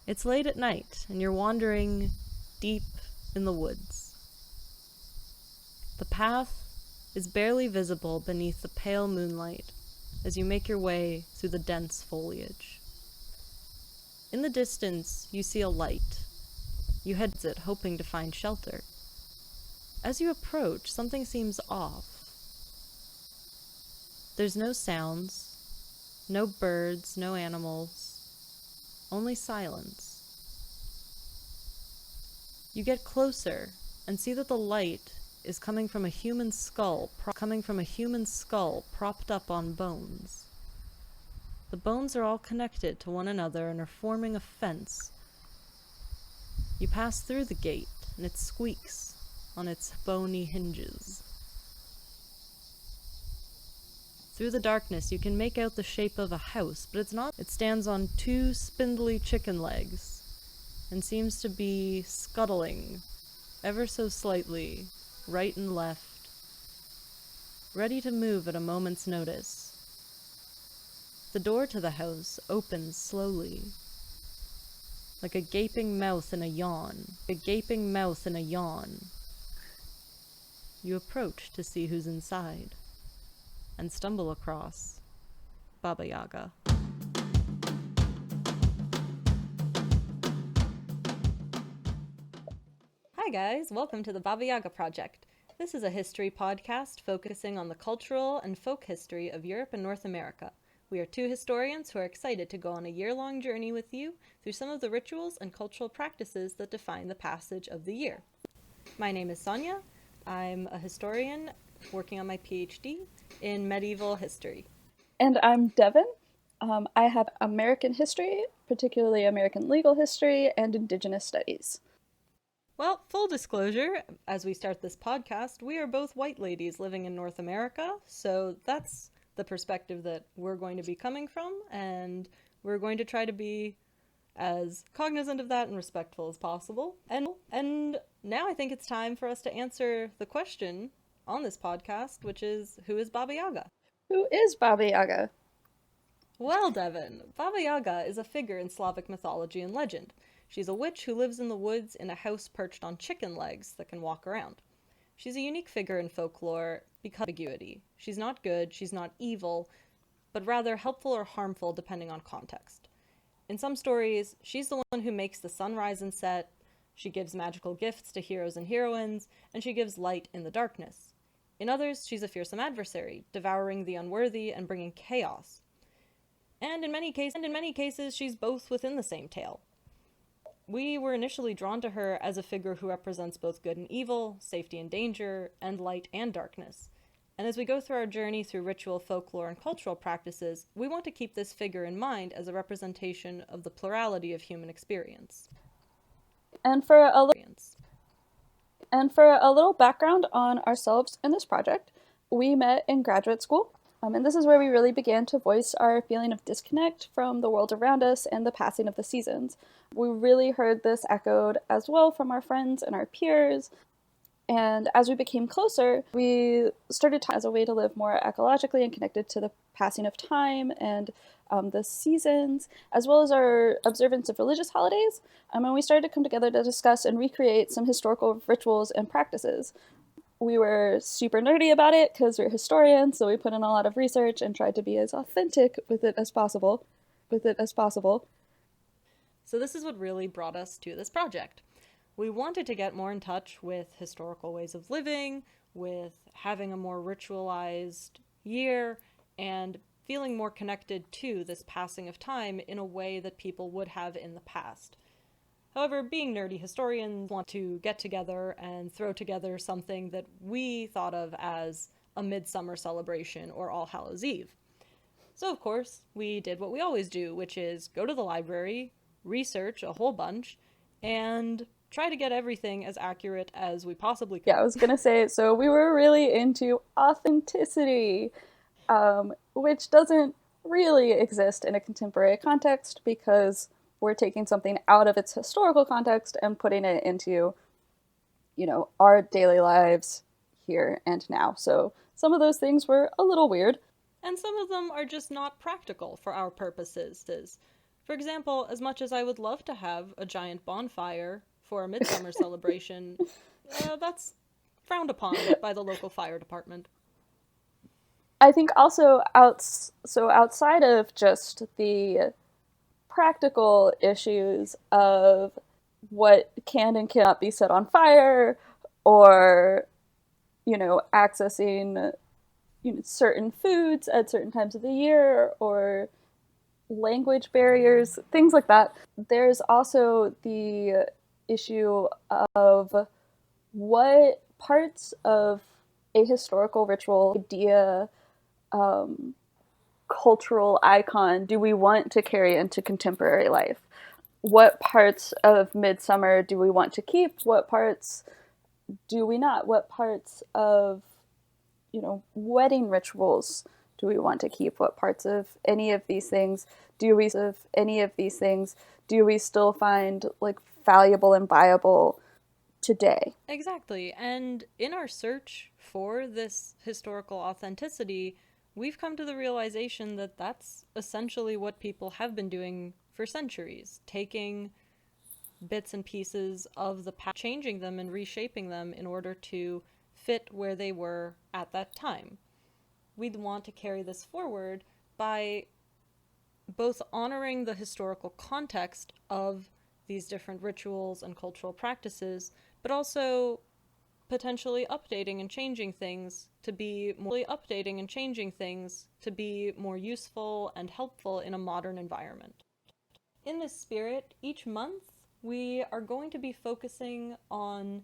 It's late at night, and you're wandering deep in the woods. The path is barely visible beneath the pale moonlight as you make your way through the dense foliage. In the distance, you see a light. You head to it, hoping to find shelter. As you approach, something seems off. There's no sounds, no birds, no animals, only silence. You get closer and see that the light is coming from a human skull propped up on bones. The bones are all connected to one another and are forming a fence. You pass through the gate, and it squeaks on its bony hinges. Through the darkness, you can make out the shape of a house, but it's not. It stands on two spindly chicken legs and seems to be scuttling ever so slightly, right and left, ready to move at a moment's notice. The door to the house opens slowly, like a gaping mouth in a yawn. You approach to see who's inside, and stumble across BabaYaga. Hi guys, welcome to the BabaYagaProject. This is a history podcast focusing on the cultural and folk history of Europe and North America. We are two historians who are excited to go on a year-long journey with you through some of the rituals and cultural practices that define the passage of the year. My name is Sonia. I'm a historian working on my PhD in medieval history. And I'm Devin. I have American history, particularly American legal history and Indigenous studies. Well, full disclosure, as we start this podcast, we are both white ladies living in North America, so that's the perspective that we're going to be coming from, and we're going to try to be as cognizant of that and respectful as possible. And now I think it's time for us to answer the question on this podcast, which is, who is BabaYaga? Who is BabaYaga? Well, Devin, BabaYaga is a figure in Slavic mythology and legend. She's a witch who lives in the woods in a house perched on chicken legs that can walk around. She's a unique figure in folklore because of ambiguity. She's not good, she's not evil, but rather helpful or harmful depending on context. In some stories, she's the one who makes the sun rise and set, she gives magical gifts to heroes and heroines, and she gives light in the darkness. In others, she's a fearsome adversary, devouring the unworthy and bringing chaos. And in many cases, she's both within the same tale. We were initially drawn to her as a figure who represents both good and evil, safety and danger, and light and darkness. And as we go through our journey through ritual, folklore, and cultural practices, we want to keep this figure in mind as a representation of the plurality of human experience. And for a little background on ourselves in this project, we met in graduate school, and this is where we really began to voice our feeling of disconnect from the world around us and the passing of the seasons. We really heard this echoed as well from our friends and our peers. And as we became closer, we started as a way to live more ecologically and connected to the passing of time and the seasons, as well as our observance of religious holidays. And we started to come together to discuss and recreate some historical rituals and practices. We were super nerdy about it because we're historians, so we put in a lot of research and tried to be as authentic with it as possible. So this is what really brought us to this project. We wanted to get more in touch with historical ways of living, with having a more ritualized year, and feeling more connected to this passing of time in a way that people would have in the past. However, being nerdy historians want to get together and throw together something that we thought of as a midsummer celebration or All Hallows Eve. So of course, we did what we always do, which is go to the library, research a whole bunch, and try to get everything as accurate as we possibly could. Yeah, I was gonna say, so we were really into authenticity, which doesn't really exist in a contemporary context because we're taking something out of its historical context and putting it into, our daily lives here and now. So some of those things were a little weird. And some of them are just not practical for our purposes. For example, as much as I would love to have a giant bonfire for a midsummer celebration, that's frowned upon by the local fire department. I think also outside of just the practical issues of what can and cannot be set on fire, or accessing certain foods at certain times of the year, or language barriers, things like that. There's also the issue of what parts of a historical ritual idea, cultural icon, do we want to carry into contemporary life? What parts of Midsummer do we want to keep? What parts do we not? What parts of, wedding rituals do we want to keep? What parts of any of these things do we still find like valuable and viable today? Exactly. And in our search for this historical authenticity, we've come to the realization that that's essentially what people have been doing for centuries, taking bits and pieces of the past, changing them and reshaping them in order to fit where they were at that time. We'd want to carry this forward by both honoring the historical context of these different rituals and cultural practices, but also potentially updating and changing things to be more useful and helpful in a modern environment. In this spirit, each month we are going to be focusing on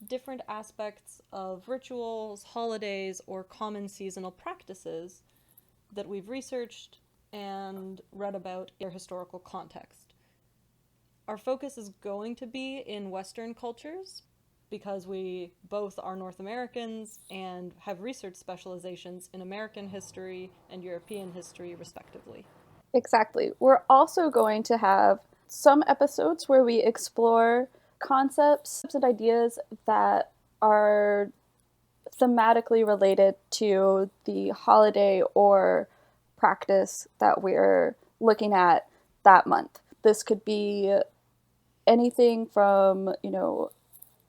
different aspects of rituals, holidays, or common seasonal practices that we've researched and read about in their historical context. Our focus is going to be in Western cultures because we both are North Americans and have research specializations in American history and European history, respectively. Exactly. We're also going to have some episodes where we explore concepts and ideas that are thematically related to the holiday or practice that we're looking at that month. This could be anything from,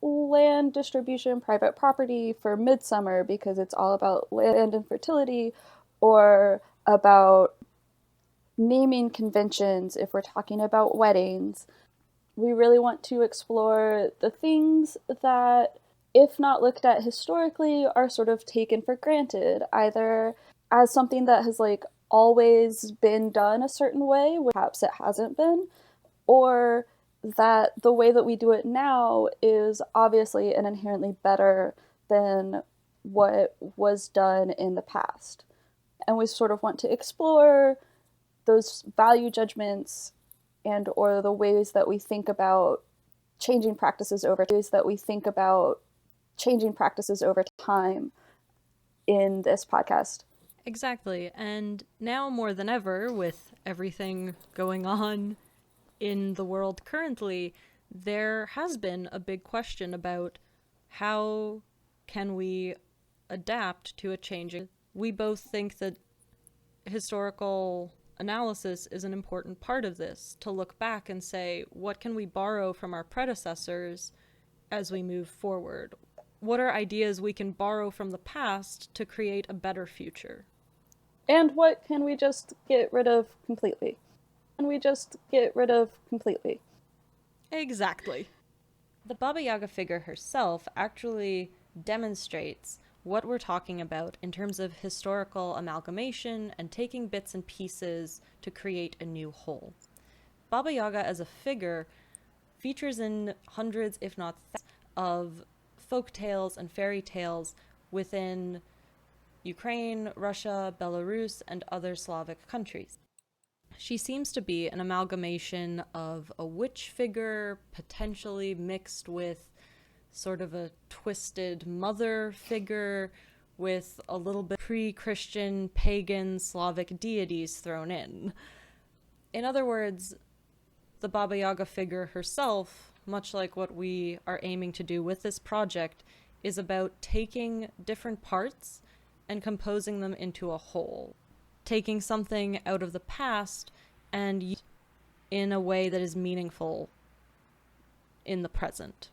land distribution, private property for midsummer because it's all about land and fertility, or about naming conventions if we're talking about weddings. We really want to explore the things that, if not looked at historically, are sort of taken for granted, either as something that has like always been done a certain way, perhaps it hasn't been, or that the way that we do it now is obviously and inherently better than what was done in the past. And we sort of want to explore those value judgments and or the ways that we think about changing practices over time in this podcast. Exactly. And now more than ever, with everything going on in the world currently, there has been a big question about how can we adapt to a changing. We both think that historical analysis is an important part of this, to look back and say, what can we borrow from our predecessors as we move forward? What are ideas we can borrow from the past to create a better future? And what can we just get rid of completely? Exactly. The Baba Yaga figure herself actually demonstrates what we're talking about in terms of historical amalgamation and taking bits and pieces to create a new whole. Baba Yaga as a figure features in hundreds, if not thousands, of folk tales and fairy tales within Ukraine, Russia, Belarus, and other Slavic countries. She seems to be an amalgamation of a witch figure, potentially mixed with sort of a twisted mother figure, with a little bit pre-Christian, pagan, Slavic deities thrown in. In other words, the Baba Yaga figure herself, much like what we are aiming to do with this project, is about taking different parts and composing them into a whole. Taking something out of the past and in a way that is meaningful in the present.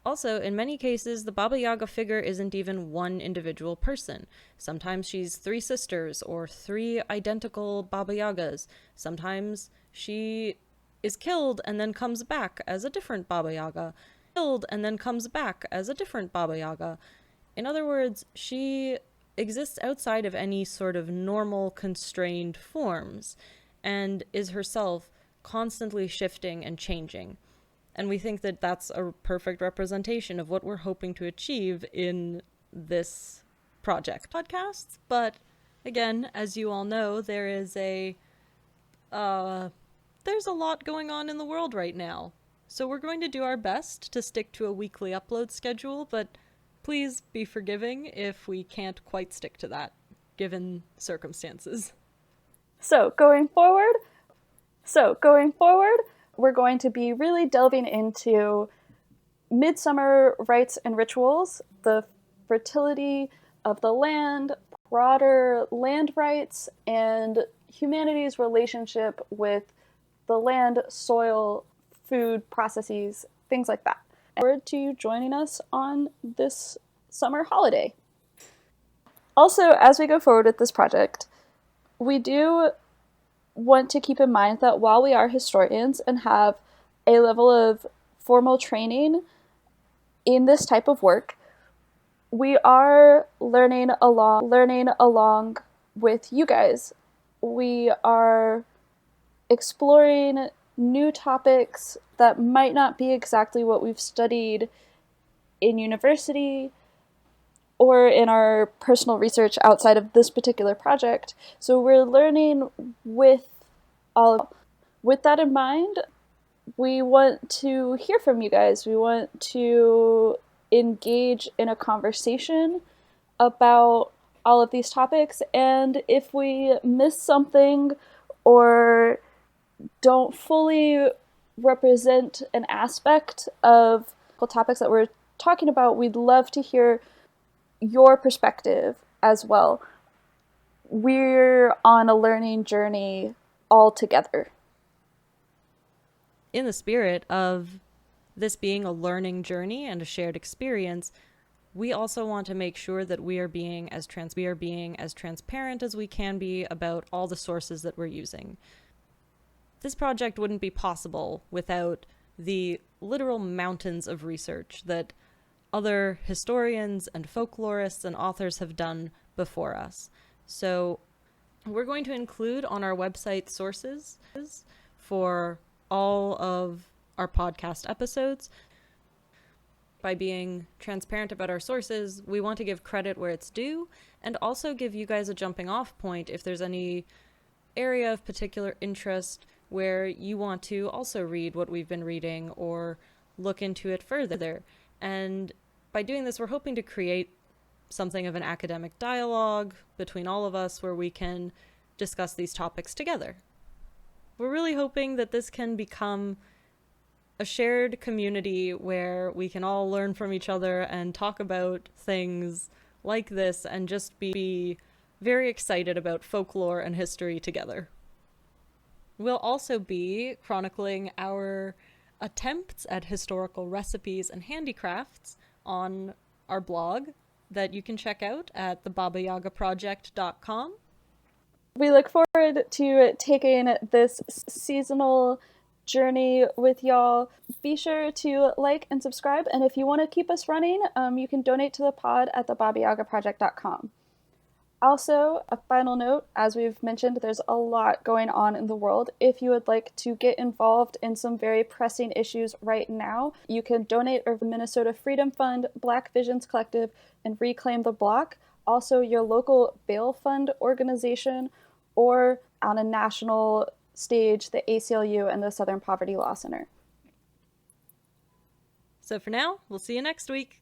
Also, in many cases, the Baba Yaga figure isn't even one individual person. Sometimes she's 3 sisters or 3 identical Baba Yagas. Sometimes she is killed and then comes back as a different Baba Yaga. Killed and then comes back as a different Baba Yaga. In other words, she exists outside of any sort of normal constrained forms and is herself constantly shifting and changing. And we think that that's a perfect representation of what we're hoping to achieve in this project. Podcasts, but again, as you all know, there's a lot going on in the world right now. So we're going to do our best to stick to a weekly upload schedule, but please be forgiving if we can't quite stick to that, given circumstances. So going forward, we're going to be really delving into midsummer rites and rituals, the fertility of the land, broader land rights, and humanity's relationship with the land, soil, food, processes, things like that. Look forward to joining us on this summer holiday. Also, as we go forward with this project, we do want to keep in mind that while we are historians and have a level of formal training in this type of work, we are learning along with you guys. We are exploring new topics that might not be exactly what we've studied in university or in our personal research outside of this particular project. So we're learning with that in mind. We want to hear from you guys. We want to engage in a conversation about all of these topics. And if we miss something or don't fully represent an aspect of the topics that we're talking about, we'd love to hear your perspective as well. We're on a learning journey all together. In the spirit of this being a learning journey and a shared experience, we also want to make sure that we are being as transparent as we can be about all the sources that we're using. This project wouldn't be possible without the literal mountains of research that other historians and folklorists and authors have done before us. So we're going to include on our website sources for all of our podcast episodes. By being transparent about our sources, we want to give credit where it's due and also give you guys a jumping off point if there's any area of particular interest where you want to also read what we've been reading or look into it further. And by doing this, we're hoping to create something of an academic dialogue between all of us where we can discuss these topics together. We're really hoping that this can become a shared community where we can all learn from each other and talk about things like this and just be very excited about folklore and history together. We'll also be chronicling our attempts at historical recipes and handicrafts on our blog that you can check out at BabaYagaProject.com. We look forward to taking this seasonal journey with y'all. Be sure to like and subscribe, and if you want to keep us running, you can donate to the pod at BabaYagaProject.com. Also, a final note, as we've mentioned, there's a lot going on in the world. If you would like to get involved in some very pressing issues right now, you can donate to the Minnesota Freedom Fund, Black Visions Collective, and Reclaim the Block. Also, your local bail fund organization, or on a national stage, the ACLU and the Southern Poverty Law Center. So for now, we'll see you next week.